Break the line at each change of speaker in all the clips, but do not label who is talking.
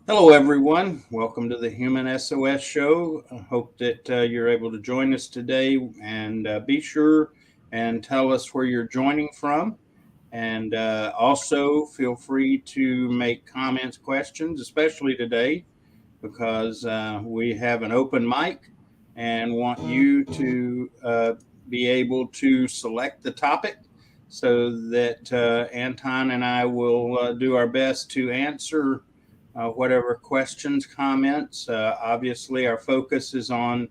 Hello, everyone. Welcome to the Human SOS Show. I hope that you're able to join us today and be sure and tell us where you're joining from. And also feel free to make comments, questions, especially today because we have an open mic and want you to be able to select the topic so that Anton and I will do our best to answer whatever questions, comments. Obviously, our focus is on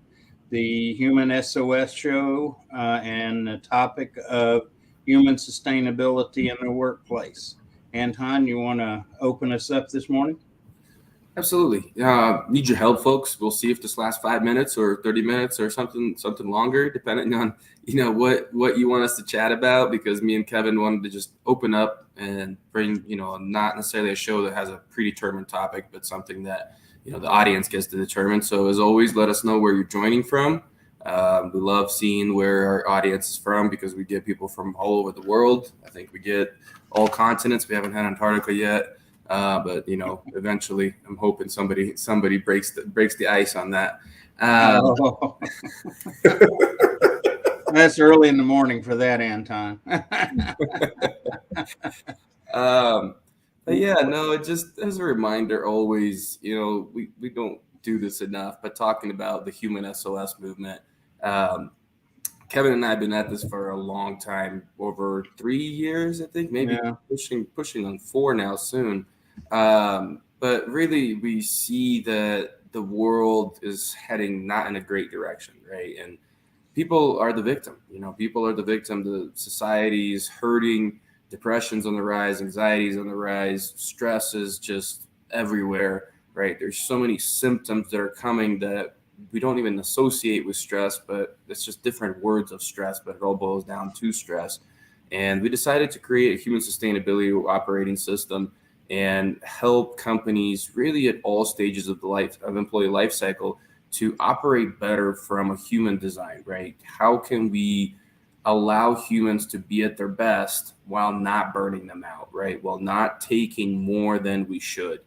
the Human SOS show and the topic of human sustainability in the workplace. Anton, you want to open us up this morning?
Absolutely. Need your help, folks. We'll see if this lasts 5 minutes or 30 minutes or something longer, depending on what you want us to chat about. Because me and Kevin wanted to just open up and bring not necessarily a show that has a predetermined topic, but something that the audience gets to determine. So as always, let us know where you're joining from. We love seeing where our audience is from because we get people from all over the world. I think we get all continents. We haven't had Antarctica yet. But eventually, I'm hoping somebody breaks the ice on that.
Oh, that's early in the morning for that, Anton.
um, but yeah, no, just as a reminder, always, we don't do this enough, but talking about the human SOS movement. Um, Kevin and I have been at this for a long time, over 3 years, I think, maybe
Yeah.
pushing on four now soon. But really, we see that the world is heading not in a great direction, right? And people are the victim. People are the victim. The society is hurting. Depression's on the rise. Anxiety's on the rise. Stress is just everywhere, right? There's so many symptoms that are coming that we don't even associate with stress, but it's just different words of stress, but it all boils down to stress. And we decided to create a human sustainability operating system and help companies really at all stages of the life of employee life cycle to operate better from a human design, right? How can we allow humans to be at their best while not burning them out, right? While not taking more than we should.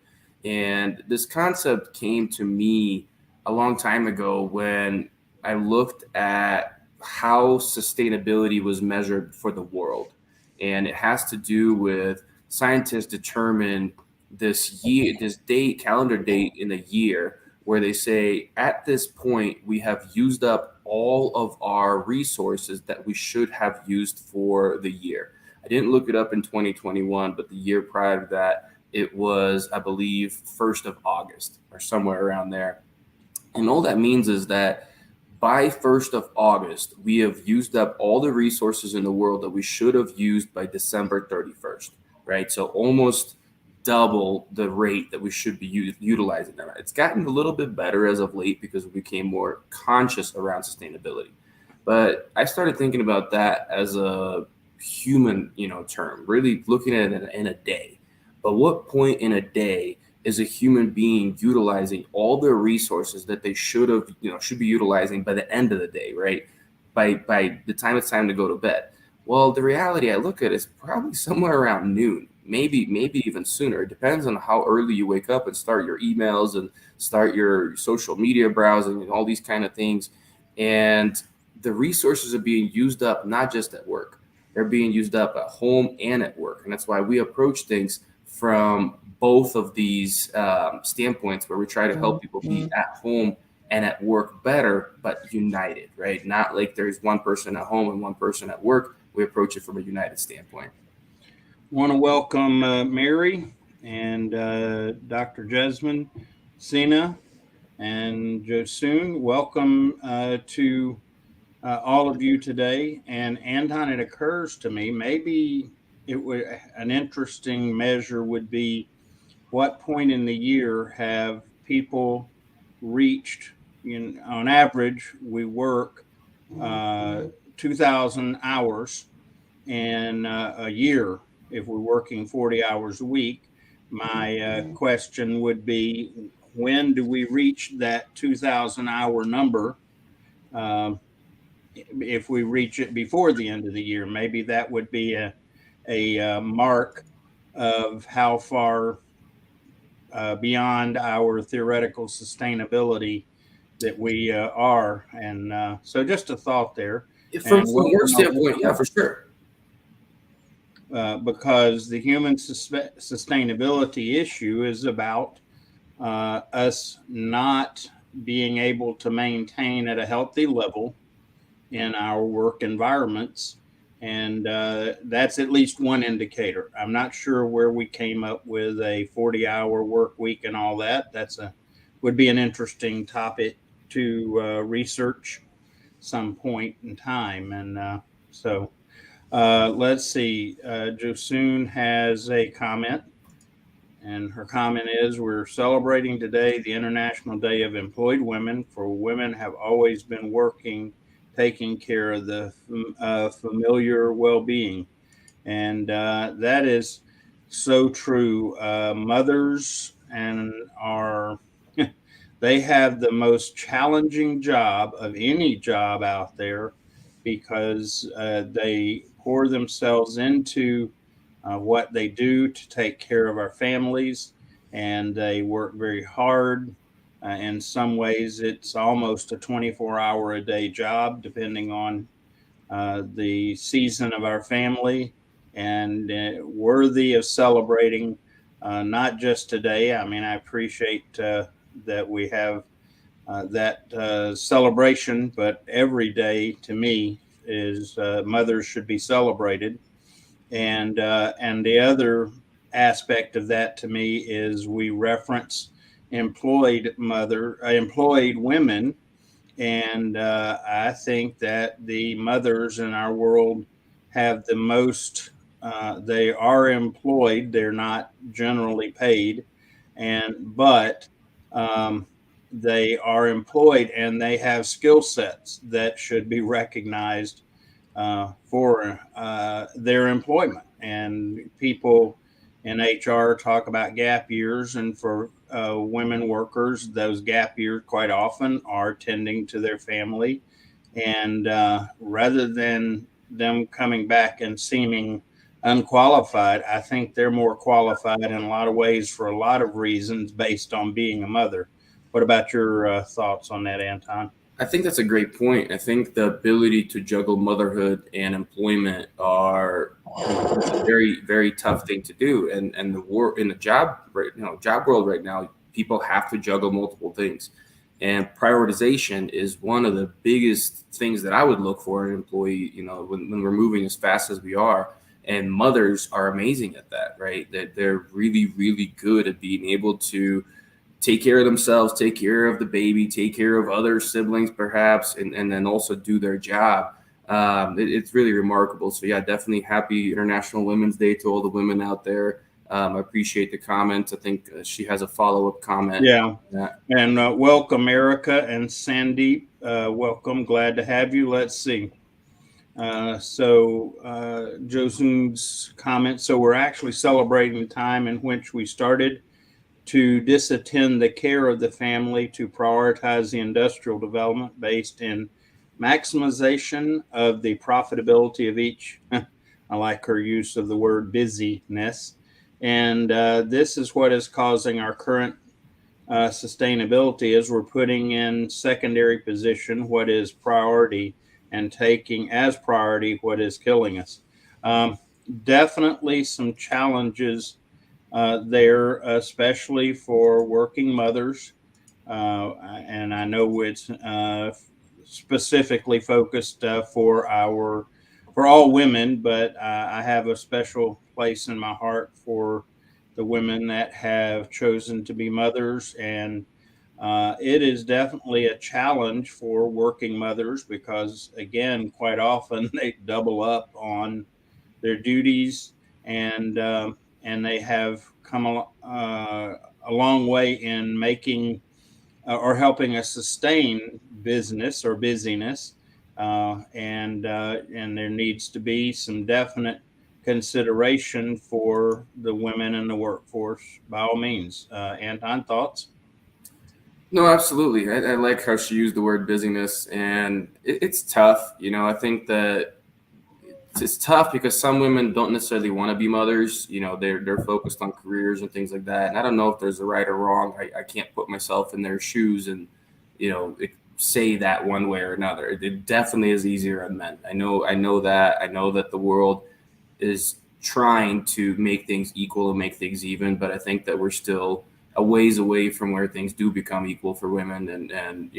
And this concept came to me a long time ago when I looked at how sustainability was measured for the world. And it has to do with scientists determine this year, this date, calendar date in a year, where they say at this point we have used up all of our resources that we should have used for the year. I didn't look it up in 2021, but the year prior to that, it was, I believe, 1st of August or somewhere around there. And all that means is that by 1st of August, we have used up all the resources in the world that we should have used by December 31st, right? So almost double the rate that we should be utilizing them. It's gotten a little bit better as of late because we became more conscious around sustainability. But I started thinking about that as a human, term, really looking at it in a day. But what point in a day is a human being utilizing all the resources that they should be utilizing by the end of the day, right? By the time it's time to go to bed. Well, the reality I look at is probably somewhere around noon, maybe even sooner. It depends on how early you wake up and start your emails and start your social media browsing and all these kind of things. And the resources are being used up not just at work. They're being used up at home and at work. And that's why we approach things from both of these standpoints, where we try to help people be at home and at work better, but united, right? Not like there's one person at home and one person at work. We approach it from a united standpoint.
Want to welcome Mary and Dr. Jasmine Sina and Josoon. Welcome to all of you today. And Anton, it occurs to me maybe it would an interesting measure would be what point in the year have people reached? On average, we work uh, 2,000 hours in a year if we're working 40 hours a week. My question would be, when do we reach that 2,000 hour number? Um, if we reach it before the end of the year, maybe that would be a mark of how far beyond our theoretical sustainability that we are. And so, just a thought there.
From
And
from work
welcome our
standpoint, yeah, for sure.
because the human sustainability issue is about us not being able to maintain at a healthy level in our work environments. And that's at least one indicator. I'm not sure where we came up with a 40-hour work week and all that. Would be an interesting topic to research some point in time. And let's see. Josoon has a comment, and her comment is, we're celebrating today the International Day of Employed Women, for women have always been working, taking care of the familiar well being. And that is so true. Mothers and are, they have the most challenging job of any job out there because they pour themselves into what they do to take care of our families, and they work very hard. In some ways, it's almost a 24-hour a day job, depending on the season of our family, and worthy of celebrating, not just today. I mean, I appreciate that we have that celebration, but every day to me is mothers should be celebrated. And the other aspect of that to me is we reference employed women, and I think that the mothers in our world have the most. They are employed; they're not generally paid, and but um, they are employed, and they have skill sets that should be recognized for their employment. And people in HR talk about gap years, and for women workers, those gap years quite often are tending to their family. And rather than them coming back and seeming unqualified, I think they're more qualified in a lot of ways for a lot of reasons based on being a mother. What about your thoughts on that, Anton?
I think that's a great point. I think the ability to juggle motherhood and employment are, it's a very tough thing to do. And the work in the job right now, job world right now, people have to juggle multiple things. And prioritization is one of the biggest things that I would look for in an employee, when we're moving as fast as we are. And mothers are amazing at that, right? That they're really good at being able to take care of themselves, take care of the baby, take care of other siblings perhaps, and then also do their job. It's really remarkable. So yeah, definitely happy International Women's Day to all the women out there. I appreciate the comments. I think she has a follow-up comment.
Yeah. And welcome, Erica and Sandeep. Welcome. Glad to have you. Let's see. Josun's comment. So we're actually celebrating the time in which we started to disattend the care of the family to prioritize the industrial development based in maximization of the profitability of each. I like her use of the word busyness. And this is what is causing our current sustainability, as we're putting in secondary position what is priority and taking as priority what is killing us. Um, Definitely some challenges there, especially for working mothers. And I know it's specifically focused for all women, but I have a special place in my heart for the women that have chosen to be mothers. And it is definitely a challenge for working mothers because, again, quite often they double up on their duties, and and they have come a long way in making or helping us sustain business or busyness, and there needs to be some definite consideration for the women in the workforce by all means. Anton, thoughts?
No, absolutely. I like how she used the word busyness, and it's tough. I think that it's tough because some women don't necessarily want to be mothers. You know, they're focused on careers and things like that. And I don't know if there's a right or wrong. I can't put myself in their shoes and, say that one way or another. It definitely is easier on men. I know that the world is trying to make things equal and make things even, but I think that we're still a ways away from where things do become equal for women, and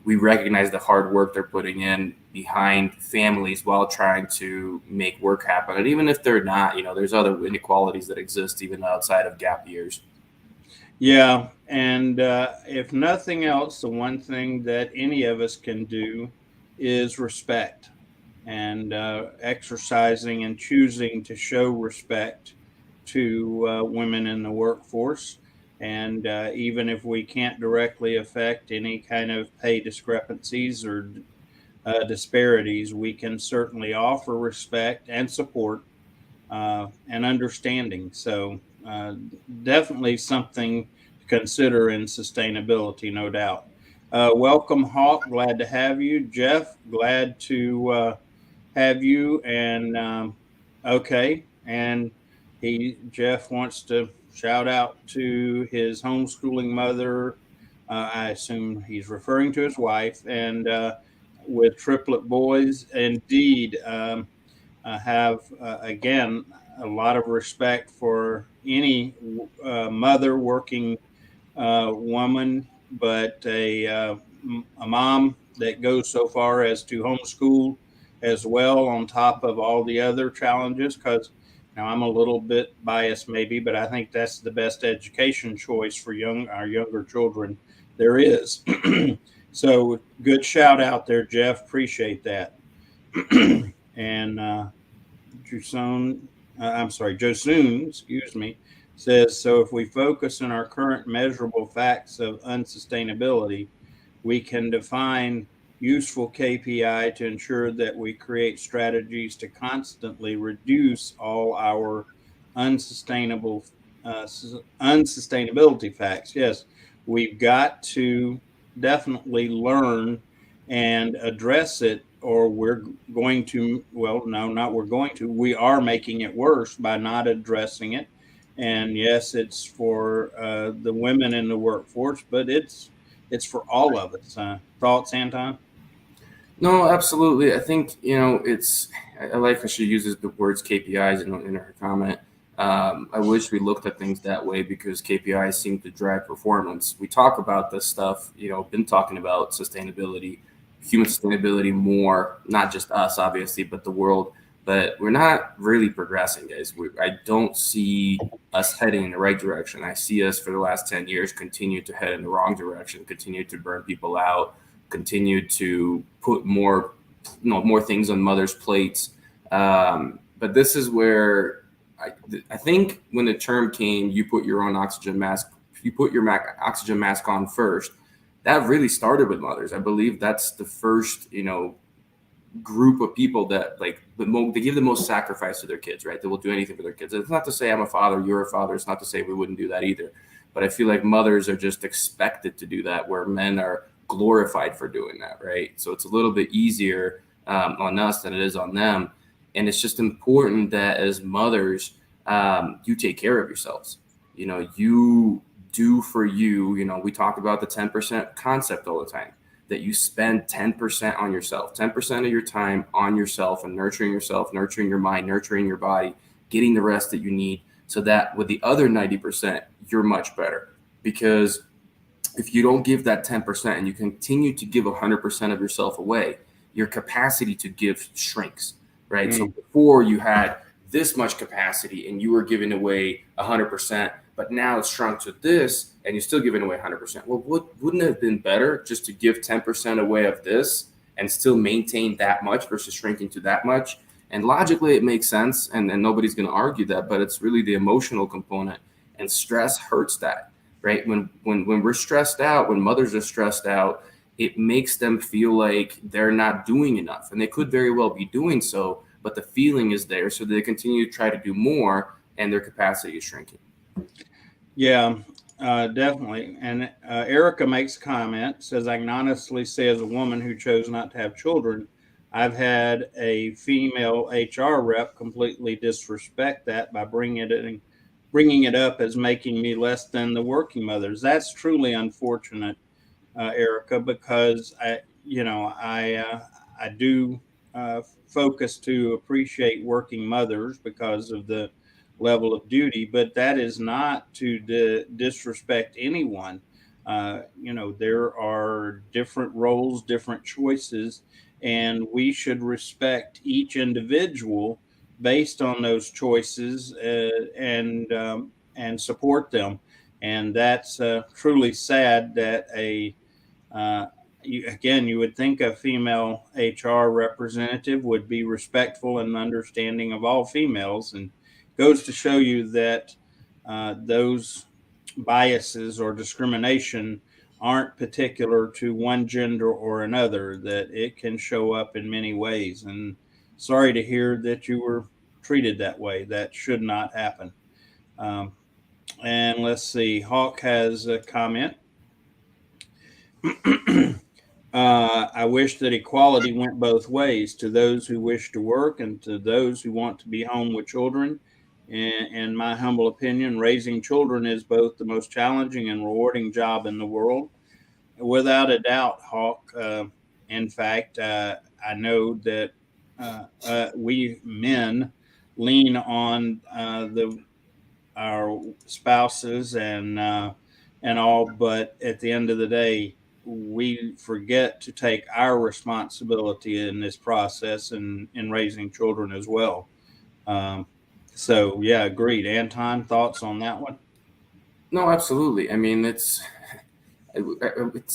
we recognize the hard work they're putting in behind families while trying to make work happen. And even if they're not, there's other inequalities that exist even outside of gap years.
Yeah, and if nothing else, the one thing that any of us can do is respect, and exercising and choosing to show respect to women in the workforce. And even if we can't directly affect any kind of pay discrepancies or disparities, we can certainly offer respect and support and understanding. So, definitely something to consider in sustainability, no doubt. Welcome, Hawk. Glad to have you. Jeff, glad to have you. And okay. And Jeff wants to shout out to his homeschooling mother. I assume he's referring to his wife, and with triplet boys. Indeed, I have, again, a lot of respect for any mother, working woman, but a mom that goes so far as to homeschool as well, on top of all the other challenges. Because now I'm a little bit biased, maybe, but I think that's the best education choice for our younger children there is. So good shout out there, Jeff. Appreciate that. And Josoon, excuse me, says, so if we focus on our current measurable facts of unsustainability, we can define useful KPI to ensure that we create strategies to constantly reduce all our unsustainable unsustainability facts. Yes, we've got to definitely learn and address it, or we're going to, well, no, not we're going to, we are making it worse by not addressing it. And yes, it's for the women in the workforce, but it's for all of us. Thoughts, Anton?
No, absolutely. I think I like how she uses the words KPIs in her comment. I wish we looked at things that way because KPIs seem to drive performance. We talk about this stuff, been talking about sustainability, human sustainability more, not just us, obviously, but the world. But we're not really progressing, guys. I don't see us heading in the right direction. I see us for the last 10 years continue to head in the wrong direction, continue to burn people out, continue to put more things on mothers' plates. But this is where I think when the term came, you put your own oxygen mask, you put your oxygen mask on first. That really started with mothers. I believe that's the first, group of people that they give the most sacrifice to their kids, right? They will do anything for their kids. It's not to say I'm a father, you're a father. It's not to say we wouldn't do that either. But I feel like mothers are just expected to do that, where men are glorified for doing that, right? So it's a little bit easier on us than it is on them. And it's just important that as mothers, you take care of yourselves. You do for you. We talk about the 10% concept all the time, that you spend 10% on yourself, 10% of your time on yourself and nurturing yourself, nurturing your mind, nurturing your body, getting the rest that you need, so that with the other 90%, you're much better. Because if you don't give that 10% and you continue to give 100% of yourself away, your capacity to give shrinks, right? So before you had this much capacity and you were giving away 100%, but now it's shrunk to this and you're still giving away 100%. Well, wouldn't it have been better just to give 10% away of this and still maintain that much versus shrinking to that much? And logically, it makes sense, and nobody's going to argue that, but it's really the emotional component, and stress hurts that, right? When we're stressed out, when mothers are stressed out, it makes them feel like they're not doing enough, and they could very well be doing so, but the feeling is there, so they continue to try to do more, and their capacity is shrinking.
Yeah, definitely. And Erica makes a comment, says, I can honestly say, as a woman who chose not to have children, I've had a female HR rep completely disrespect that by bringing it up as making me less than the working mothers. That's truly unfortunate, Erica, because I do focus to appreciate working mothers because of the level of duty, but that is not to disrespect anyone. There are different roles, different choices, and we should respect each individual based on those choices, and support them. And that's truly sad that uh, you would think a female HR representative would be respectful and understanding of all females, and goes to show you that those biases or discrimination aren't particular to one gender or another, that it can show up in many ways. And sorry to hear that you were treated that way. That should not happen. Um, and let's see, Hawk has a comment. I wish that equality went both ways, to those who wish to work and to those who want to be home with children. In my humble opinion, raising children is both the most challenging and rewarding job in the world. Without a doubt, Hawk. In fact, I know that we men lean on the our spouses and all, but at the end of the day, we forget to take our responsibility in this process and in raising children as well. Um, so yeah, agreed. Anton, thoughts on that one?
No, absolutely. I mean, it's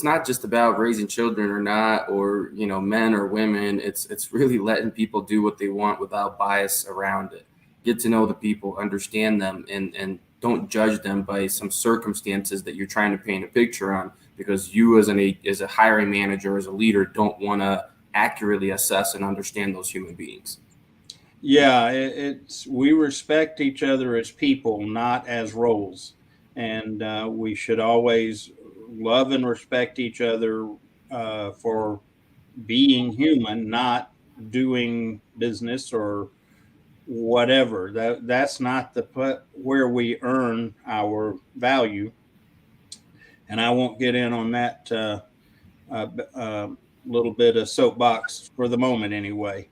not just about raising children or not, or men or women. It's really letting people do what they want without bias around it. Get to know the people, understand them, and don't judge them by some circumstances that you're trying to paint a picture on, because you as a hiring manager, as a leader, don't want to accurately assess and understand those human beings.
Yeah, it's we respect each other as people, not as roles, and we should always love and respect each other for being human, not doing business or whatever. That's not the where we earn our value. And I won't get in on that uh, uh, little bit of soapbox for the moment, anyway.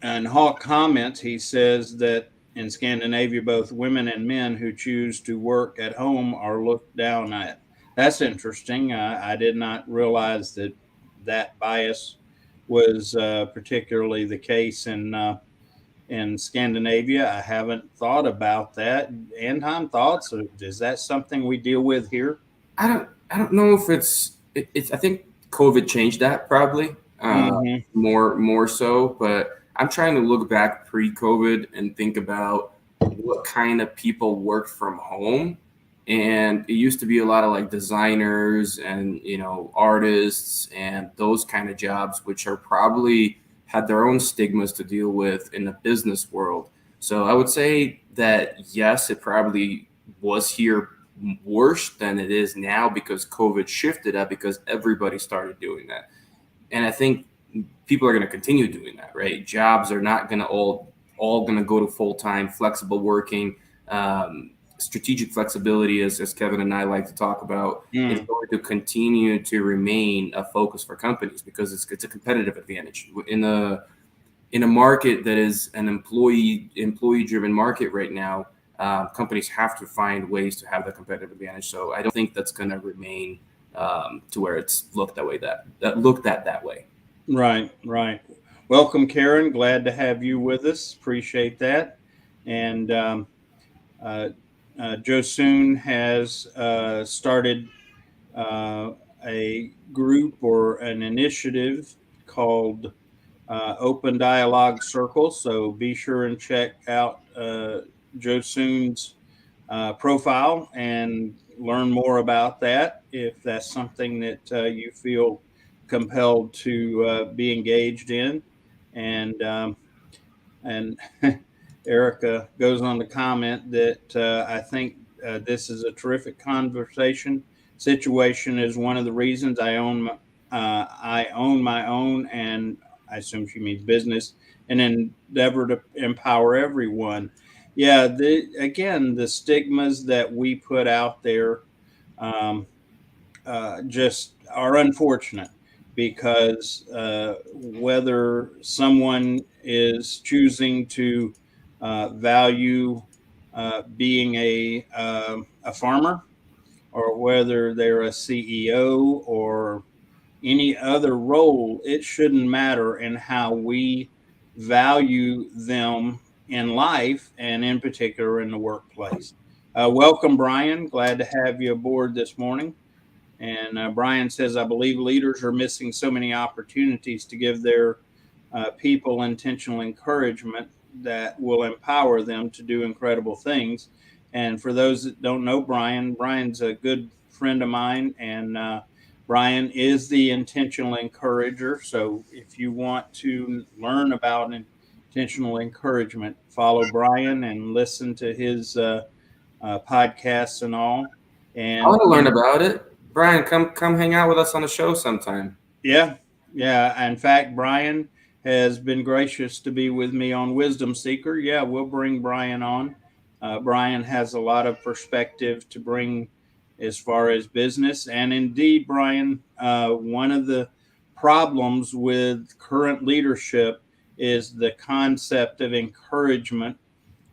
And Hawk comments, he says that in Scandinavia, both women and men who choose to work at home are looked down at. That's interesting. I did not realize that that bias was particularly the case in Scandinavia. I haven't thought about that. Anton, thoughts? Is that something we deal with here?
I don't know if it's I think COVID changed that probably,
Mm-hmm.
more so, but I'm trying to look back pre-COVID and think about what kind of people worked from home. And it used to be a lot of like designers and artists and those kind of jobs, which are probably had their own stigmas to deal with in the business world. So I would say that yes, it probably was here worse than it is now because COVID shifted that, because everybody started doing that. And I think people are going to continue doing that, right? Jobs are not going to all going to go to full-time flexible working. Strategic flexibility, as Kevin and I like to talk about, is
Mm.
going to continue to remain a focus for companies because it's a competitive advantage in a market that is an employee driven market right now. Companies have to find ways to have that competitive advantage. So I don't think that's going to remain to where it's looked looked at that way.
Right, right. Welcome, Karen. Glad to have you with us. Appreciate that. And uh, Joe Soon has started uh, a group or an initiative called Open Dialogue Circle. So be sure and check out Joe Soon's profile and learn more about that if that's something that you feel compelled to be engaged in. And and Erica goes on to comment that I think this is a terrific conversation. Situation is one of the reasons I own my own and I assume she means business, and endeavor to empower everyone. Yeah, again, the stigmas that we put out there um, just are unfortunate because whether someone is choosing to value being a farmer, or whether they're a CEO or any other role, it shouldn't matter in how we value them in life and in particular in the workplace. Welcome, Brian. Glad to have you aboard this morning. And Brian says, I believe leaders are missing so many opportunities to give their people intentional encouragement that will empower them to do incredible things. And for those that don't know Brian, Brian's a good friend of mine, and Brian is the intentional encourager. So if you want to learn about intentional encouragement, follow Brian and listen to his podcasts and all.
I
And
want to learn about it. Brian, come hang out with us on the show sometime.
yeah, yeah. In fact, Brian has been gracious to be with me on Wisdom Seeker. Yeah, we'll bring Brian on. Brian has a lot of perspective to bring as far as business. And indeed, Brian, one of the problems with current leadership is the concept of encouragement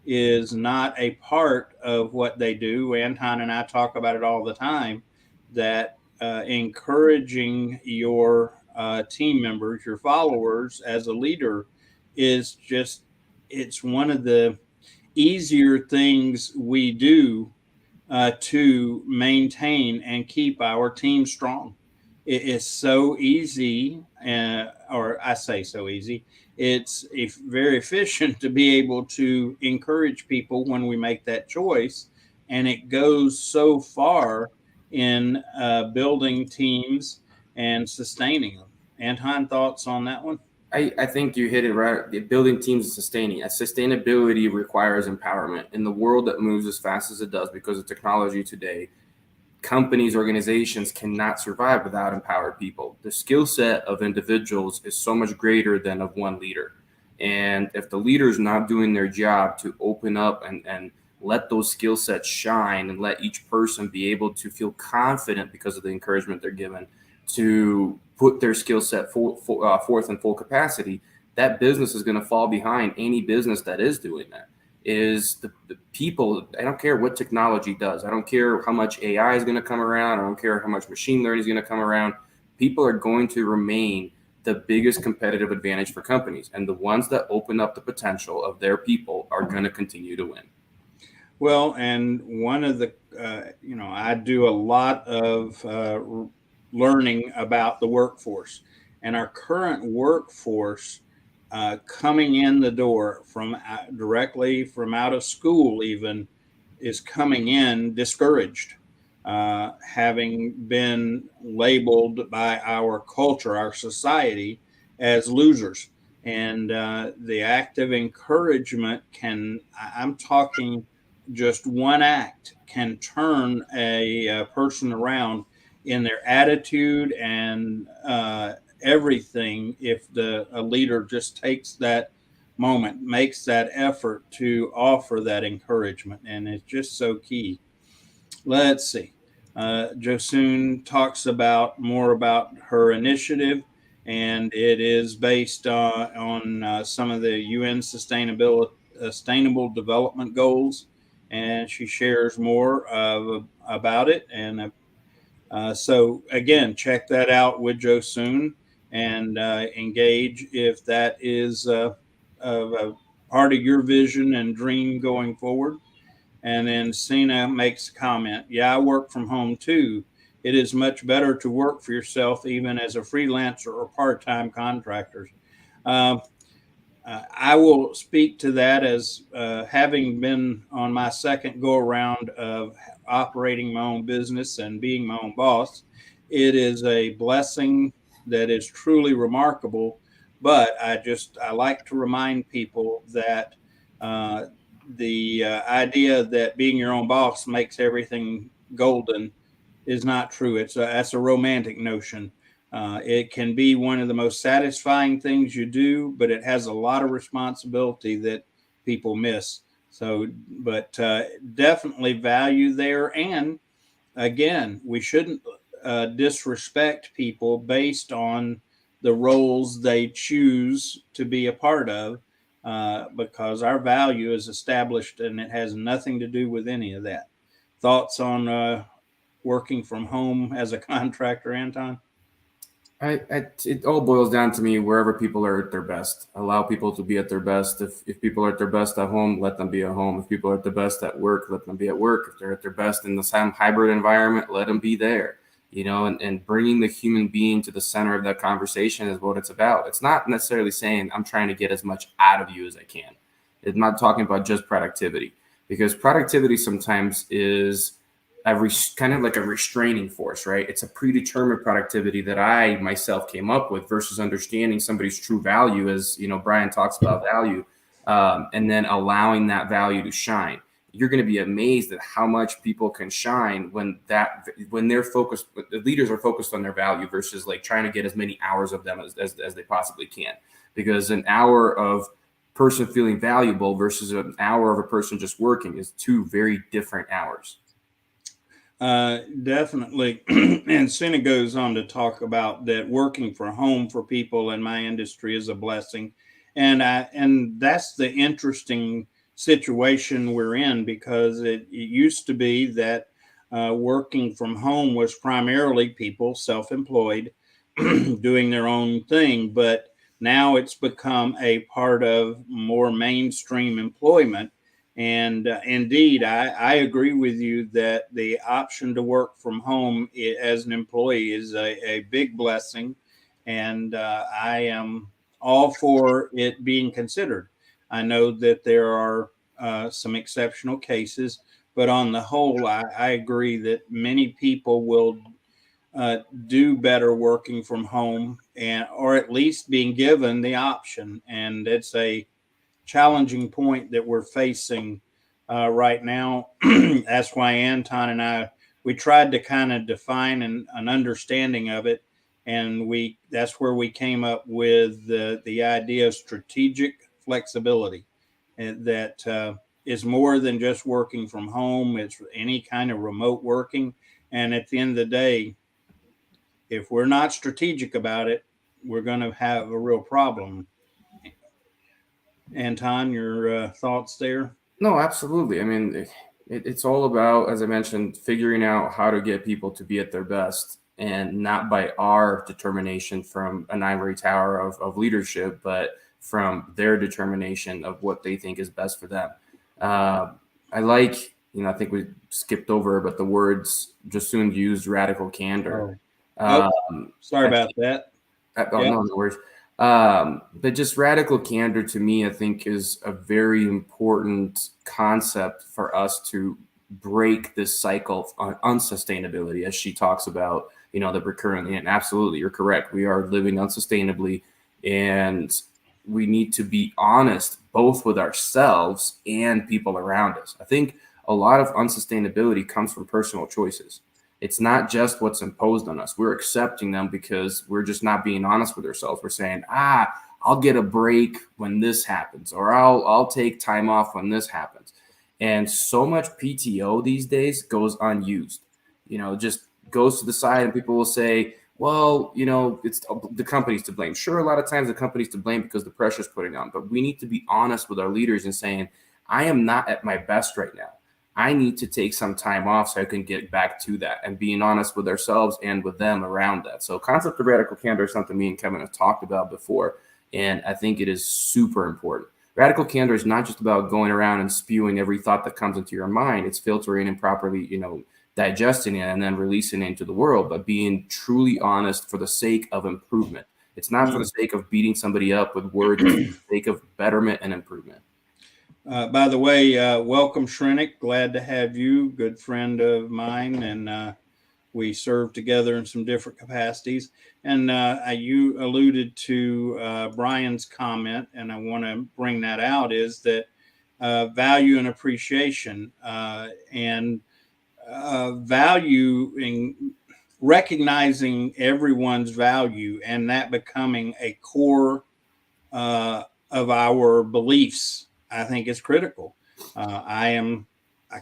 is not a part of what they do. Anton and I talk about it all the time, that encouraging your team members, your followers as a leader is just, it's one of the easier things we do to maintain and keep our team strong. It is so easy, or I say so easy. It's very efficient to be able to encourage people when we make that choice, and it goes so far in building teams and sustaining them. Anton, thoughts on that one?
I think you hit it right. Building teams and sustaining. Sustainability requires empowerment. In the world that moves as fast as it does because of technology today, companies, organizations cannot survive without empowered people. The skill set of individuals is so much greater than of one leader. And if the leader is not doing their job to open up and let those skill sets shine and let each person be able to feel confident because of the encouragement they're given to put their skill set forth in full capacity, that business is going to fall behind any business that is doing that. Is the people, I don't care what technology does. I don't care how much AI is going to come around. I don't care how much machine learning is going to come around. People are going to remain the biggest competitive advantage for companies. And the ones that open up the potential of their people are going to continue to win.
Well, and one of the, I do a lot of learning about the workforce, and our current workforce coming in the door from directly from out of school, even, is coming in discouraged, having been labeled by our culture, our society, as losers. And the act of encouragement I'm talking just one act can turn a person around in their attitude and everything if a leader just takes that moment, makes that effort to offer that encouragement. And it's just so key. Let's see. Josoon talks about more about her initiative, and it is based on some of the UN Sustainable Development Goals, and she shares more about it. And so again, check that out with Josoon and engage if that is a part of your vision and dream going forward. And then Cena makes a comment. Yeah, I work from home too. It is much better to work for yourself, even as a freelancer or part-time contractor. Uh, I will speak to that as having been on my second go around of operating my own business and being my own boss. It is a blessing that is truly remarkable. But I like to remind people that uh, the idea that being your own boss makes everything golden is not true. That's a romantic notion. It can be one of the most satisfying things you do, but it has a lot of responsibility that people miss. So, but definitely value there. And again, we shouldn't disrespect people based on the roles they choose to be a part of, because our value is established and it has nothing to do with any of that. Thoughts on working from home as a contractor, Anton?
It all boils down to me wherever people are at their best. Allow people to be at their best. If people are at their best at home, let them be at home. If people are at their best at work, let them be at work. If they're at their best in the same hybrid environment, let them be there. And bringing the human being to the center of that conversation is what it's about. It's not necessarily saying I'm trying to get as much out of you as I can. It's not talking about just productivity, because productivity sometimes is kind of like a restraining force, right? It's a predetermined productivity that I myself came up with versus understanding somebody's true value, as Brian talks about value, and then allowing that value to shine. You're going to be amazed at how much people can shine when they're focused. The leaders are focused on their value versus like trying to get as many hours of them as they possibly can, because an hour of person feeling valuable versus an hour of a person just working is two very different hours.
Definitely. And Senna goes on to talk about that working from home for people in my industry is a blessing. And that's the interesting situation we're in, because it used to be that working from home was primarily people self-employed doing their own thing, but now it's become a part of more mainstream employment. And indeed, I agree with you that the option to work from home as an employee is a big blessing. And I am all for it being considered. I know that there are some exceptional cases, but on the whole, I agree that many people will do better working from home, and or at least being given the option. And it's a challenging point that we're facing right now. That's why Anton and I, we tried to kind of define an understanding of it, and that's where we came up with the idea of strategic flexibility, and that is more than just working from home. It's any kind of remote working, and at the end of the day, if we're not strategic about it, we're going to have a real problem. Anton, your thoughts there?
No, absolutely. I mean, it's all about, as I mentioned, figuring out how to get people to be at their best, and not by our determination from an ivory tower of leadership, but from their determination of what they think is best for them. I like, I think we skipped over, but the words just soon used, radical candor.
Oh, oh, sorry
I
about that.
Oh,
Yeah.
no, no worries. But just radical candor to me, I think, is a very important concept for us to break this cycle of unsustainability, as she talks about, that we're currently in. Absolutely, you're correct. We are living unsustainably, and we need to be honest both with ourselves and people around us. I think a lot of unsustainability comes from personal choices. It's not just what's imposed on us. We're accepting them because we're just not being honest with ourselves. We're saying, I'll get a break when this happens, or I'll take time off when this happens. And so much PTO these days goes unused. Just goes to the side, and people will say, well, it's the company's to blame. Sure, a lot of times the company's to blame because the pressure's putting on, but we need to be honest with our leaders and saying, I am not at my best right now. I need to take some time off so I can get back to that, and being honest with ourselves and with them around that. So concept of radical candor is something me and Kevin have talked about before, and I think it is super important. Radical candor is not just about going around and spewing every thought that comes into your mind. It's filtering and properly, digesting it and then releasing it into the world, but being truly honest for the sake of improvement. It's not for the sake of beating somebody up with words. It's for the sake of betterment and improvement.
By the way, welcome, Shrenik. Glad to have you, good friend of mine, and we served together in some different capacities. And you alluded to Brian's comment, and I want to bring that out, is that value and appreciation, and valuing recognizing everyone's value and that becoming a core uh, of our beliefs, I think is critical. I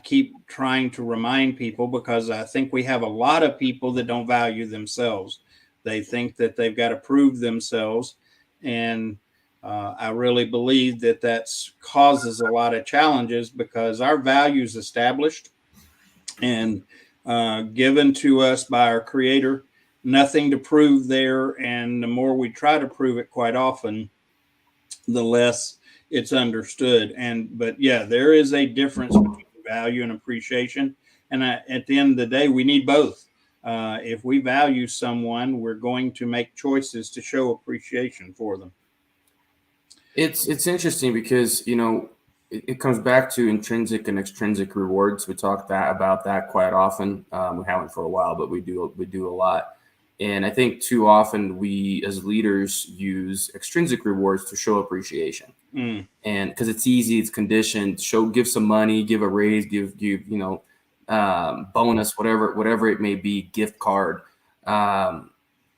keep trying to remind people because I think we have a lot of people that don't value themselves. They think that they've got to prove themselves, and I really believe that that's causes a lot of challenges because our values established and given to us by our Creator, nothing to prove there, and the more we try to prove it, quite often the less it's understood. And but yeah, there is a difference between value and appreciation. And at the end of the day, we need both. If we value someone, we're going to make choices to show appreciation for them.
It's interesting because it comes back to intrinsic and extrinsic rewards. We talk about that quite often. We haven't for a while, but we do a lot. And I think too often we as leaders use extrinsic rewards to show appreciation.
Mm.
And because it's easy, it's conditioned. Give some money, give a raise, give bonus, whatever it may be, gift card. Um,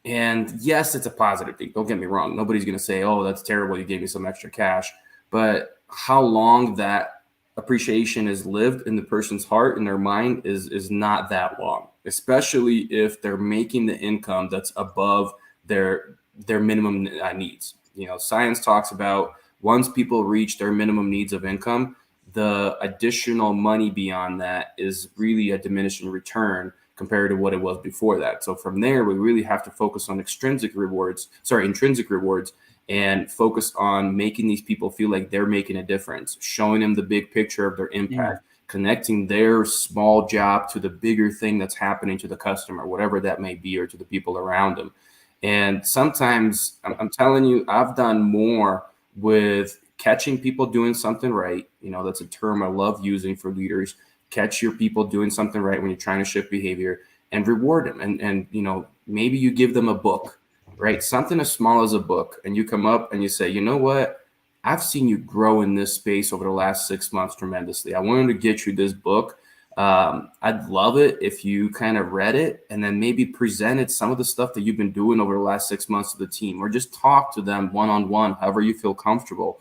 and yes, it's a positive thing. Don't get me wrong. Nobody's going to say, "Oh, that's terrible. You gave me some extra cash." But how long that appreciation is lived in the person's heart and their mind is not that long, especially if they're making the income that's above their minimum needs. Science talks about once people reach their minimum needs of income, the additional money beyond that is really a diminishing return compared to what it was before that. So from there, we really have to focus on intrinsic rewards, and focus on making these people feel like they're making a difference, showing them the big picture of their impact, connecting their small job to the bigger thing that's happening to the customer, whatever that may be, or to the people around them. And sometimes I'm telling you, I've done more with catching people doing something right. That's a term I love using for leaders. Catch your people doing something right when you're trying to shift behavior, and reward them. And maybe you give them a book, right? Something as small as a book, and you come up and you say, you know what? I've seen you grow in this space over the last 6 months tremendously. I wanted to get you this book. I'd love it if you kind of read it and then maybe presented some of the stuff that you've been doing over the last 6 months to the team, or just talk to them one-on-one, however you feel comfortable.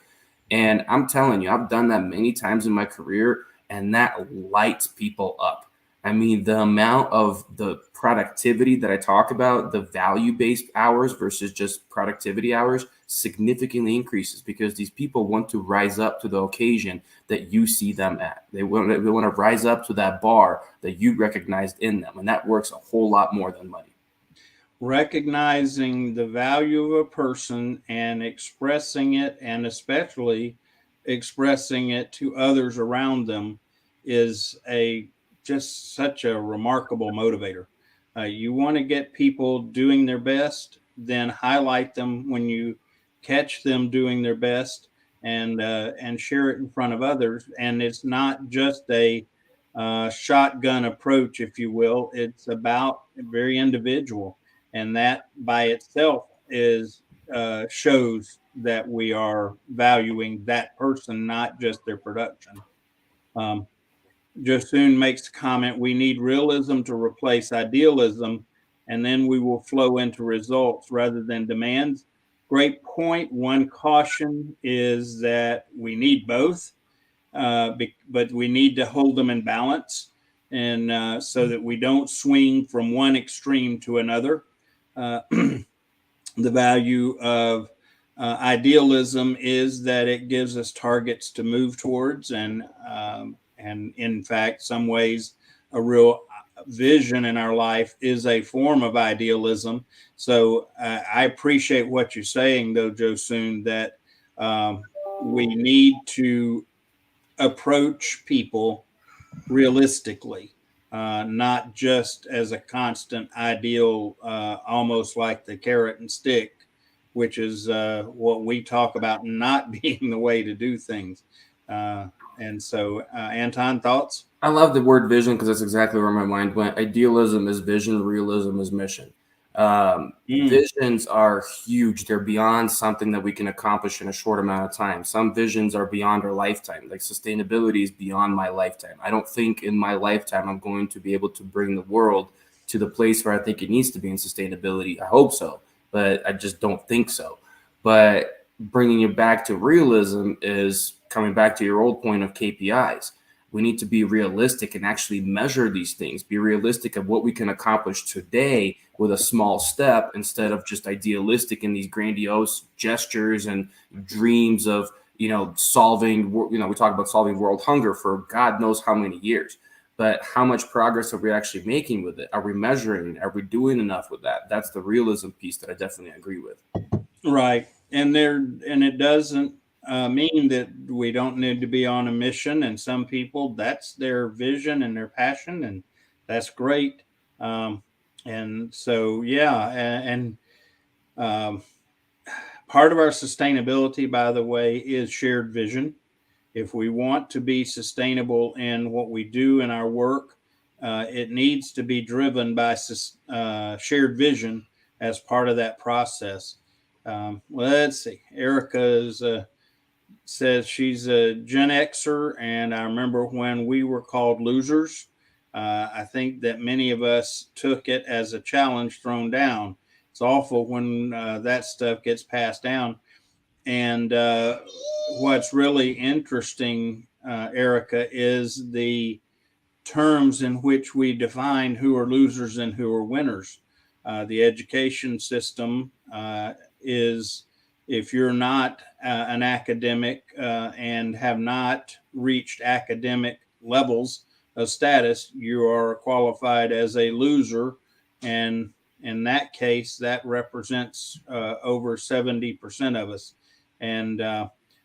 And I'm telling you, I've done that many times in my career, and that lights people up. I mean, the amount of the productivity that I talk about, the value-based hours versus just productivity hours, significantly increases because these people want to rise up to the occasion that you see them at. They want to rise up to that bar that you recognized in them, and that works a whole lot more than money.
Recognizing the value of a person and expressing it, and especially expressing it to others around them, is a just such a remarkable motivator. You want to get people doing their best, then highlight them when you catch them doing their best, and share it in front of others. And it's not just a shotgun approach, if you will. It's about very individual, and that by itself is shows that we are valuing that person, not just their production. Um, Josoon makes the comment, we need realism to replace idealism, and then we will flow into results rather than demands. Great point. One caution is that we need both, but we need to hold them in balance, and so that we don't swing from one extreme to another. Uh, the value of idealism is that it gives us targets to move towards, and in fact, some ways, a real vision in our life is a form of idealism. So I appreciate what you're saying, though, Josoon, that we need to approach people realistically, not just as a constant ideal, almost like the carrot and stick, which is what we talk about not being the way to do things. And so, Anton, thoughts?
I love the word vision because that's exactly where my mind went. Idealism is vision, realism is mission. Visions are huge. They're beyond something that we can accomplish in a short amount of time. Some visions are beyond our lifetime. Like sustainability is beyond my lifetime. I don't think in my lifetime I'm going to be able to bring the world to the place where I think it needs to be in sustainability. I hope so, but I just don't think so. But bringing it back to realism is coming back to your old point of KPIs. We need to be realistic and actually measure these things, be realistic of what we can accomplish today with a small step instead of just idealistic in these grandiose gestures and dreams of, solving, we talk about solving world hunger for God knows how many years. But how much progress are we actually making with it? Are we measuring? Are we doing enough with that? That's the realism piece that I definitely agree with.
Right. And it doesn't mean that we don't need to be on a mission. And some people, that's their vision and their passion, and that's great. Um, and so, yeah. Part of our sustainability, by the way, is shared vision. If we want to be sustainable in what we do in our work, it needs to be driven by shared vision as part of that process. Let's see. Says she's a Gen Xer, and I remember when we were called losers. I think that many of us took it as a challenge thrown down. It's awful when that stuff gets passed down. And what's really interesting, Erica, is the terms in which we define who are losers and who are winners. The education system is, if you're not an academic and have not reached academic levels of status, you are qualified as a loser. And in that case, that represents over 70% of us. And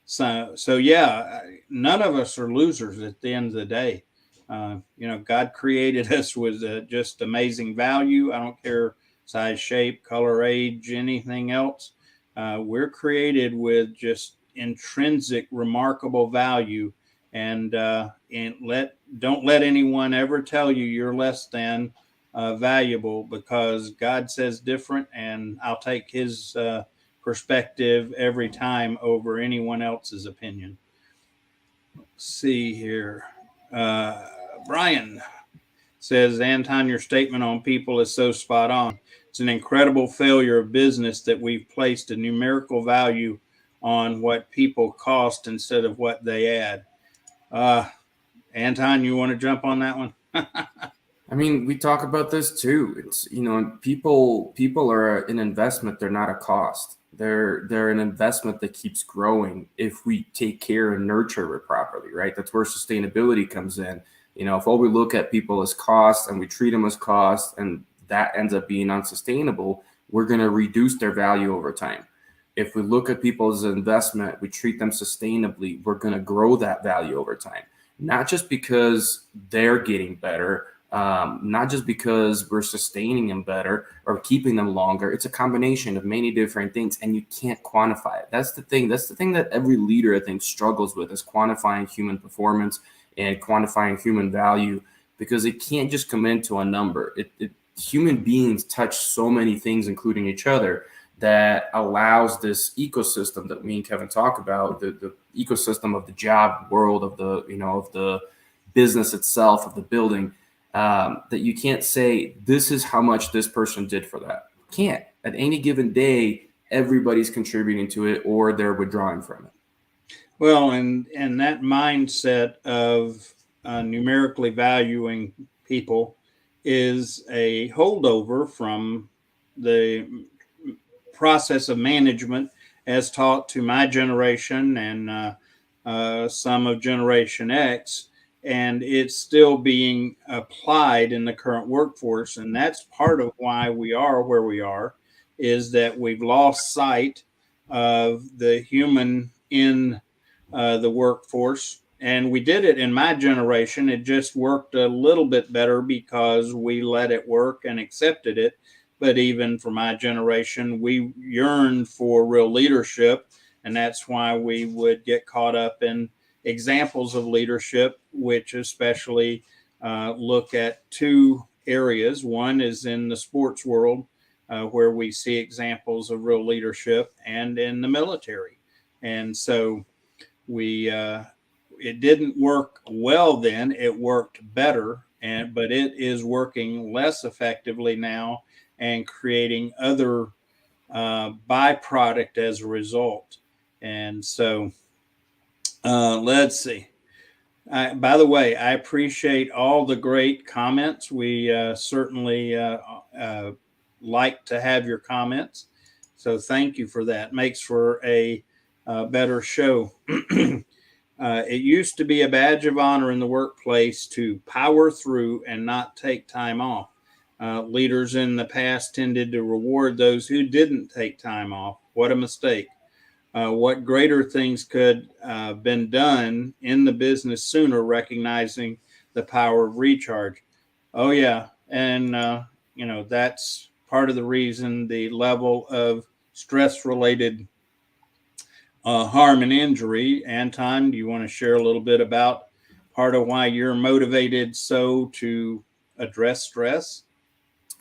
so yeah, none of us are losers at the end of the day. God created us with just amazing value. I don't care size, shape, color, age, anything else. We're created with just intrinsic, remarkable value, and don't let anyone ever tell you you're less than valuable, because God says different, and I'll take His perspective every time over anyone else's opinion. Let's see here. Brian says, Anton, your statement on people is so spot on. It's an incredible failure of business that we've placed a numerical value on what people cost instead of what they add. Anton, you want to jump on that one?
I mean, we talk about this too. It's, people are an investment. They're not a cost. They're an investment that keeps growing if we take care and nurture it properly, right? That's where sustainability comes in. If all we look at people as costs and we treat them as costs, and that ends up being unsustainable, we're going to reduce their value over time. If we look at people as an investment, we treat them sustainably, we're going to grow that value over time. Not just because they're getting better, not just because we're sustaining them better or keeping them longer. It's a combination of many different things, and you can't quantify it. That's the thing. That's the thing that every leader, I think, struggles with, is quantifying human performance and quantifying human value, because it can't just come into a number. Human beings touch so many things, including each other, that allows this ecosystem that me and Kevin talk about, the ecosystem of the job world, of the business itself, of the building, that you can't say this is how much this person did for that. Can't. At any given day, everybody's contributing to it, or they're withdrawing from it.
Well, and that mindset of numerically valuing people is a holdover from the process of management as taught to my generation and some of Generation X, and it's still being applied in the current workforce. And that's part of why we are where we are, is that we've lost sight of the human in the workforce. And we did it in my generation. It just worked a little bit better because we let it work and accepted it. But even for my generation, we yearned for real leadership. And that's why we would get caught up in examples of leadership, which especially look at two areas. One is in the sports world, where we see examples of real leadership, and in the military. And so it didn't work well then. It worked better, but it is working less effectively now and creating other byproduct as a result. And so let's see. By the way, I appreciate all the great comments. We certainly uh, like to have your comments. So thank you for that. Makes for a better show. It used to be a badge of honor in the workplace to power through and not take time off. Leaders in the past tended to reward those who didn't take time off. What a mistake. What greater things could have been done in the business sooner, recognizing the power of recharge. Oh, yeah. And, that's part of the reason the level of stress related harm and injury. Anton, do you want to share a little bit about part of why you're motivated so to address stress?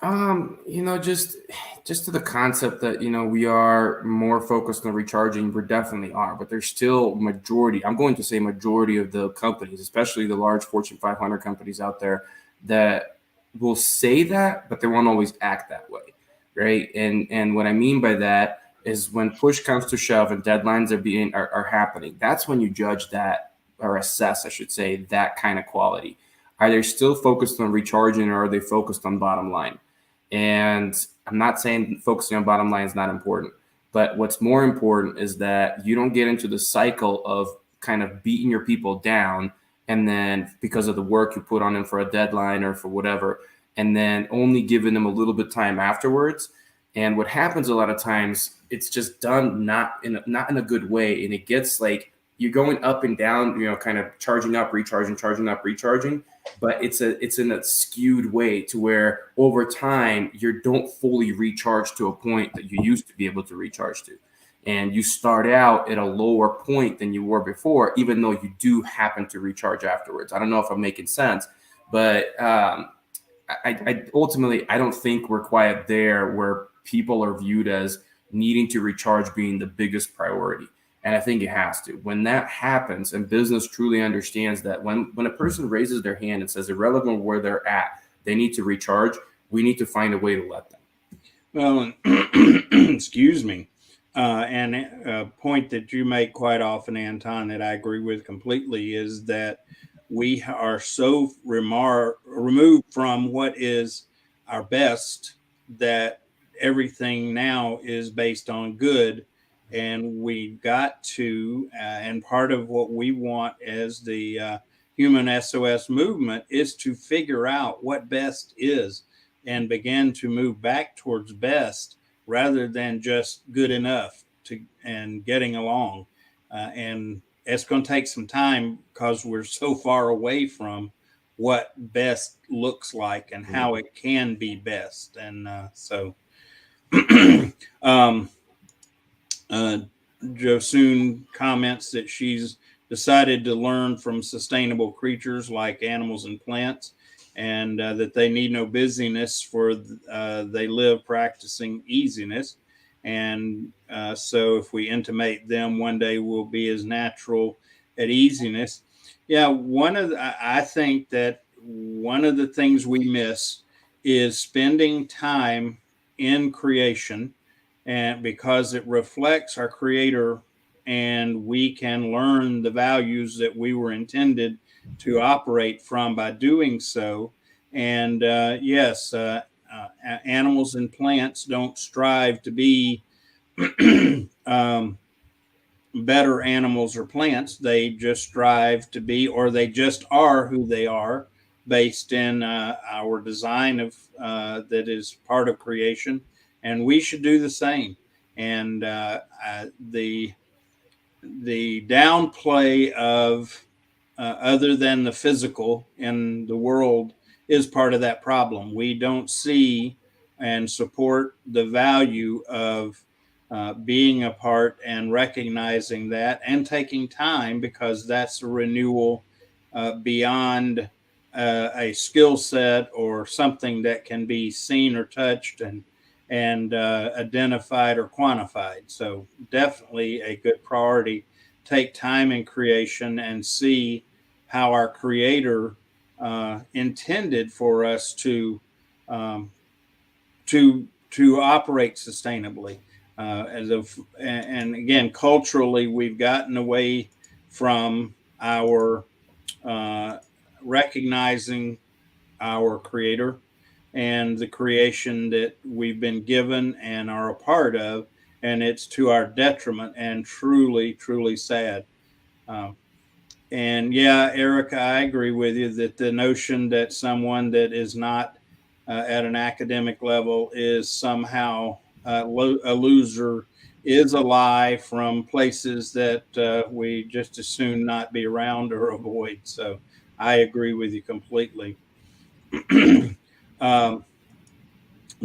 Just to the concept that we are more focused on recharging, we definitely are, but there's still majority. I'm going to say majority of the companies, especially the large Fortune 500 companies out there, that will say that, but they won't always act that way, right? And what I mean by that is when push comes to shove and deadlines are happening. That's when you judge that or assess, I should say, that kind of quality. Are they still focused on recharging or are they focused on bottom line? And I'm not saying focusing on bottom line is not important, but what's more important is that you don't get into the cycle of kind of beating your people down. And then because of the work you put on them for a deadline or for whatever, and then only giving them a little bit of time afterwards. And what happens a lot of times, it's just done not in a good way. And it gets like you're going up and down, kind of charging up, recharging, charging up, recharging, but it's in a skewed way to where over time you don't fully recharge to a point that you used to be able to recharge to, and you start out at a lower point than you were before, even though you do happen to recharge afterwards. I don't know if I'm making sense, but I ultimately I don't think we're quite there where people are viewed as needing to recharge being the biggest priority. And I think it has to. When that happens and business truly understands that when a person raises their hand and says, irrelevant where they're at, they need to recharge, we need to find a way to let them.
Well, excuse me. And a point that you make quite often, Anton, that I agree with completely is that we are so removed from what is our best that everything now is based on good. And we got to, and part of what we want as the human SOS movement is to figure out what best is and begin to move back towards best rather than just good enough to and getting along. And it's going to take some time because we're so far away from what best looks like and how it can be best. And so um, uh, Josoon comments that she's decided to learn from sustainable creatures like animals and plants, and that they need no busyness for they live practicing easiness. And so, if we intimate them, one day we'll be as natural at easiness. Yeah, I think that one of the things we miss is spending time in creation, and because it reflects our creator, and we can learn the values that we were intended to operate from by doing so. And yes, animals and plants don't strive to be um, better animals or plants. They just strive to be, or they just are who they are, based in our design of that is part of creation, and we should do the same. And the downplay of other than the physical in the world is part of that problem. We don't see and support the value of being a part and recognizing that and taking time, because that's a renewal beyond a skill set or something that can be seen or touched and identified or quantified. So definitely a good priority. Take time in creation and see how our creator intended for us um, to operate sustainably. And again, culturally, we've gotten away from our uh, recognizing our Creator and the creation that we've been given and are a part of, and it's to our detriment and truly, truly sad. Um, and yeah, Erica, I agree with you that the notion that someone that is not at an academic level is somehow a loser is a lie from places that we just as soon not be around or avoid. So I agree with you completely. um,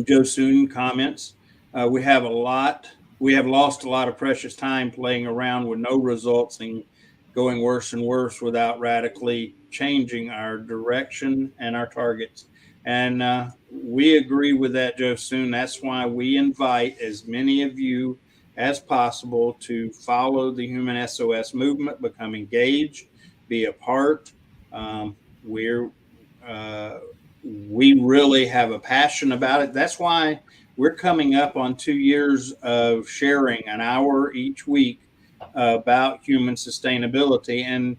Joe Soon comments, we have a lot, we have lost a lot of precious time playing around with no results and going worse and worse without radically changing our direction and our targets. And we agree with that, Joe Soon. That's why we invite as many of you as possible to follow the Human SOS movement, become engaged, be a part. We're uh, we really have a passion about it. That's why we're coming up on 2 years of sharing an hour each week about human sustainability. And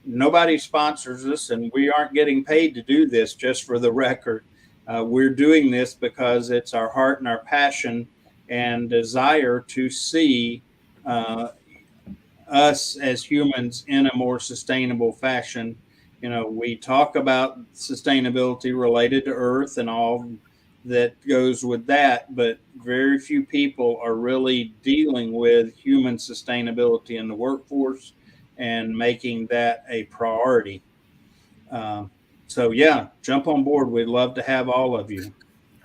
nobody sponsors us, and we aren't getting paid to do this, just for the record. We're doing this because it's our heart and our passion and desire to see uh, us as humans in a more sustainable fashion. You know, we talk about sustainability related to Earth and all that goes with that, but very few people are really dealing with human sustainability in the workforce and making that a priority. Um, so, yeah, jump on board. We'd love to have all of you.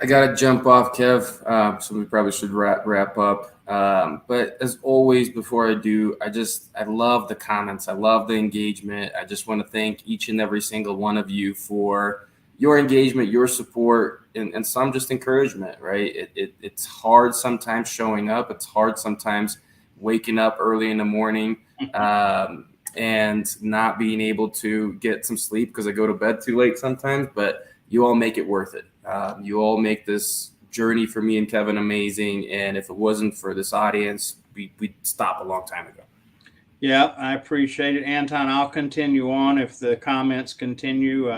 I gotta jump off, Kev. So we probably should wrap up. But as always, before I do, I love the comments. I love the engagement. I just want to thank each and every single one of you for your engagement, your support, and some just encouragement. Right? It's hard sometimes showing up. It's hard sometimes waking up early in the morning. And not being able to get some sleep because I go to bed too late sometimes, but you all make it worth it. You all make this journey for me and Kevin amazing. And if it wasn't for this audience, we'd stop a long time ago.
Yeah, I appreciate it. Anton, I'll continue on if the comments continue.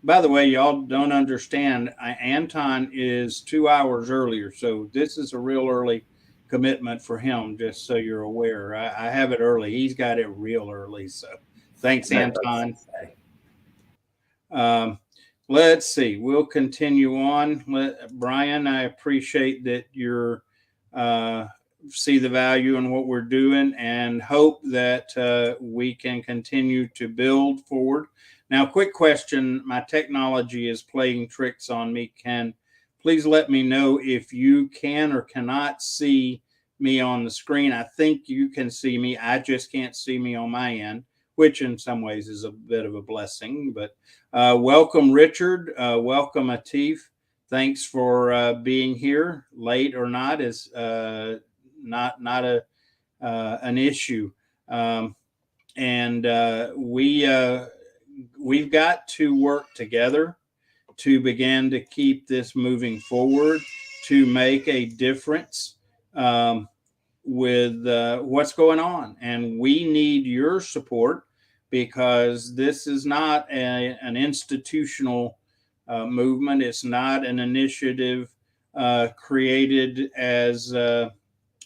By the way, y'all don't understand, Anton is 2 hours earlier. So this is a real early commitment for him, just so you're aware. I have it early. He's got it real early. So thanks, Anton. Um, let's see. We'll continue on. Brian, I appreciate that you're see the value in what we're doing and hope that we can continue to build forward. Now, quick question. My technology is playing tricks on me. Please let me know if you can or cannot see me on the screen. I think you can see me. I just can't see me on my end, which in some ways is a bit of a blessing. But welcome, Richard. Welcome, Atif. Thanks for being here. Late or not is not a an issue. Um, and we've got to work together to begin to keep this moving forward, to make a difference with what's going on. And we need your support because this is not an institutional movement. It's not an initiative created as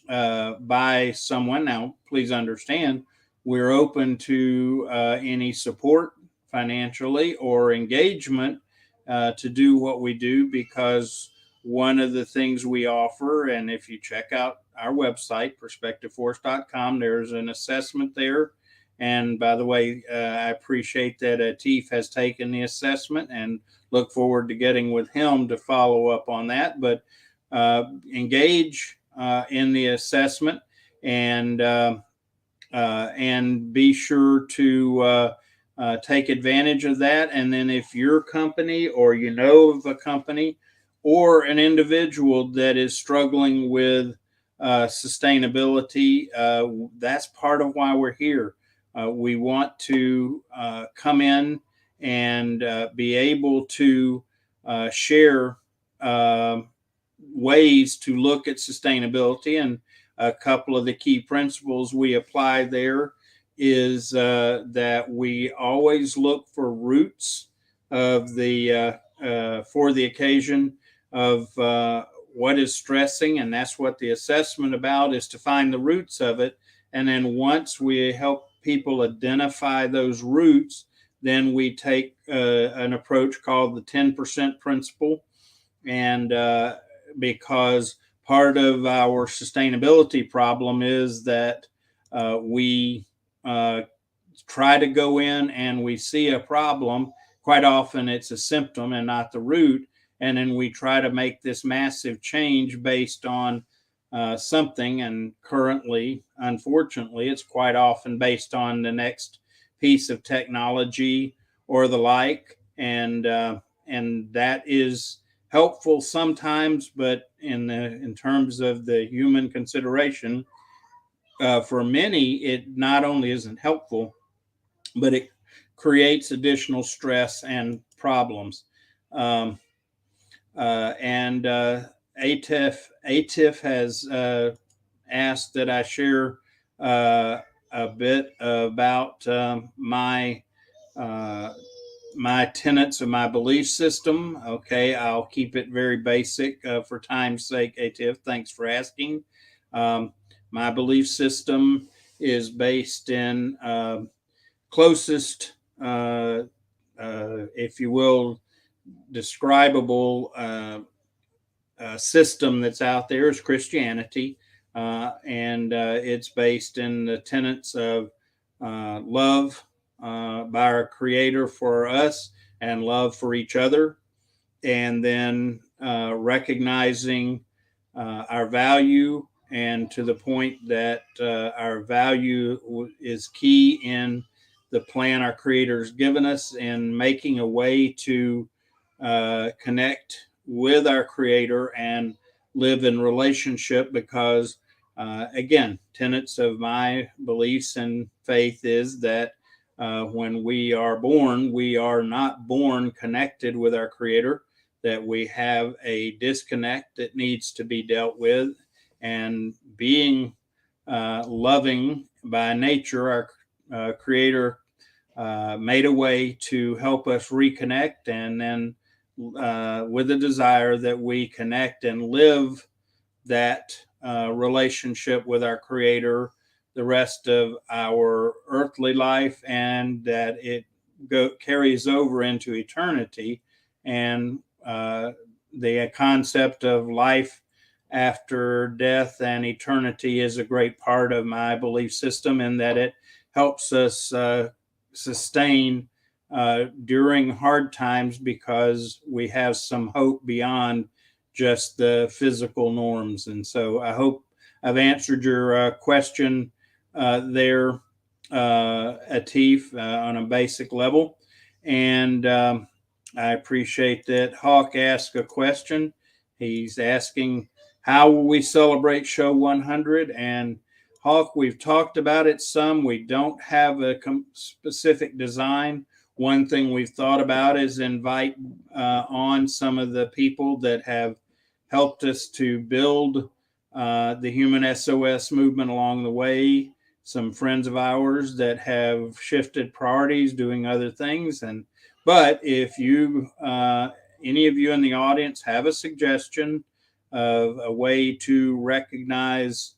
by someone. Now, please understand, we're open to any support financially or engagement to do what we do because one of the things we offer, and if you check out our website, perspectiveforce.com, there's an assessment there. And by the way, I appreciate that Atif has taken the assessment and look forward to getting with him to follow up on that. But engage in the assessment and be sure to take advantage of that. And then if your company or you know of a company or an individual that is struggling with sustainability, that's part of why we're here. We want to come in and be able to share uh, ways to look at sustainability. And a couple of the key principles we apply there is that we always look for roots of the for the occasion of what is stressing, and that's what the assessment about is, to find the roots of it. And then once we help people identify those roots, then we take an approach called the 10% principle. And because part of our sustainability problem is that we uh, try to go in and we see a problem. Quite often it's a symptom and not the root. And then we try to make this massive change based on something. And currently, unfortunately, it's quite often based on the next piece of technology or the like. And that is helpful sometimes, but in terms of the human consideration, for many, it not only isn't helpful, but it creates additional stress and problems. Um, and ATIF has asked that I share a bit about uh, my tenets of my belief system. Okay, I'll keep it very basic for time's sake. ATIF, thanks for asking. Um, my belief system is based in closest, if you will, describable system that's out there is Christianity, and it's based in the tenets of love by our Creator for us and love for each other, and then recognizing our value, and to the point that our value is key in the plan our Creator has given us, and making a way to connect with our Creator and live in relationship. Because again, tenets of my beliefs and faith is that when we are born, we are not born connected with our Creator, that we have a disconnect that needs to be dealt with. And being loving by nature, our Creator made a way to help us reconnect, and then with a desire that we connect and live that relationship with our Creator the rest of our earthly life, and that it carries over into eternity. And the concept of life after death and eternity is a great part of my belief system, in that it helps us sustain during hard times, because we have some hope beyond just the physical norms. And so I hope I've answered your question there, Atif, on a basic level. And I appreciate that Hawk asked a question. He's asking, how will we celebrate show 100? And Hawk, we've talked about it some. We don't have a specific design. One thing we've thought about is invite on some of the people that have helped us to build the Human SOS movement along the way. Some friends of ours that have shifted priorities, doing other things. And but if you, any of you in the audience, have a suggestion of a way to recognize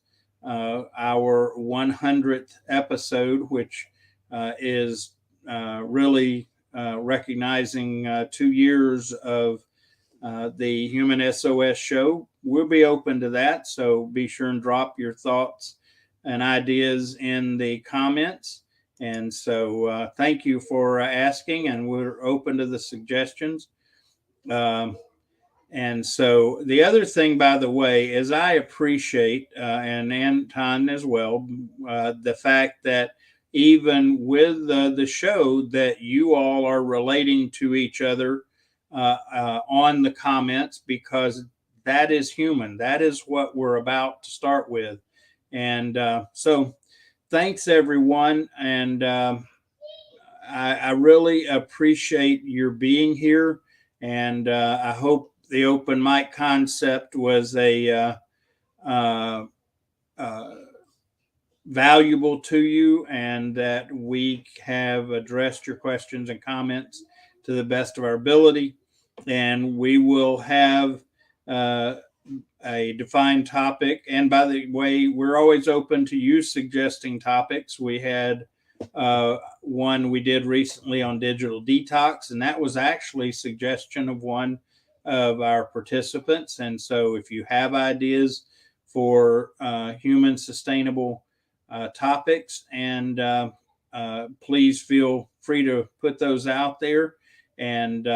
our 100th episode, which is really recognizing 2 years of the Human SOS show, we'll be open to that. So be sure and drop your thoughts and ideas in the comments. And so thank you for asking, and we're open to the suggestions. Um, and so the other thing, by the way, is I appreciate, and Anton as well, the fact that even with the show, that you all are relating to each other on the comments, because that is human. That is what we're about to start with. And so thanks, everyone. And I really appreciate your being here, and I hope the open mic concept was a uh, uh, valuable to you, and that we have addressed your questions and comments to the best of our ability. And we will have uh, a defined topic. And by the way, we're always open to you suggesting topics. We had one we did recently on digital detox, and that was actually a suggestion of one of our participants. And so if you have ideas for human sustainable topics, and please feel free to put those out there. And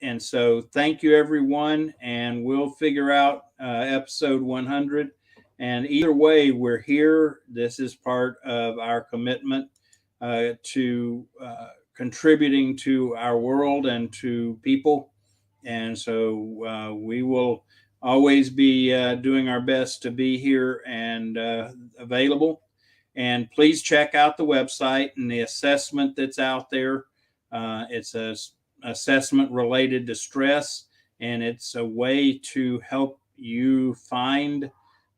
and so, thank you, everyone, and we'll figure out episode 100. And either way, we're here. This is part of our commitment to contributing to our world and to people. And so, we will always be doing our best to be here and available. And please check out the website and the assessment that's out there. It's a assessment related to stress, and it's a way to help you find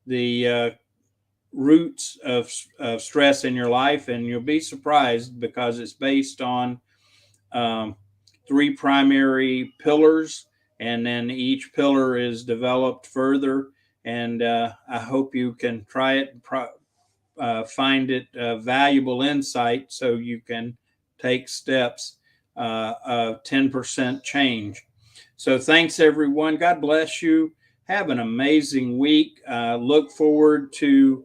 the roots of stress in your life. And you'll be surprised because it's based on um, three primary pillars, and then each pillar is developed further. And I hope you can try it, find it valuable insight so you can take steps of 10% change. So thanks, everyone. God bless you. Have an amazing week. Look forward to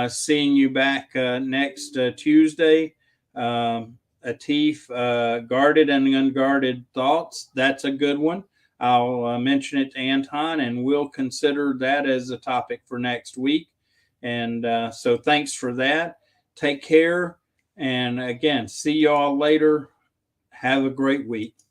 seeing you back next Tuesday. Atif, guarded and unguarded thoughts. That's a good one. I'll mention it to Anton, and we'll consider that as a topic for next week. And so thanks for that. Take care. And again, see you all later. Have a great week.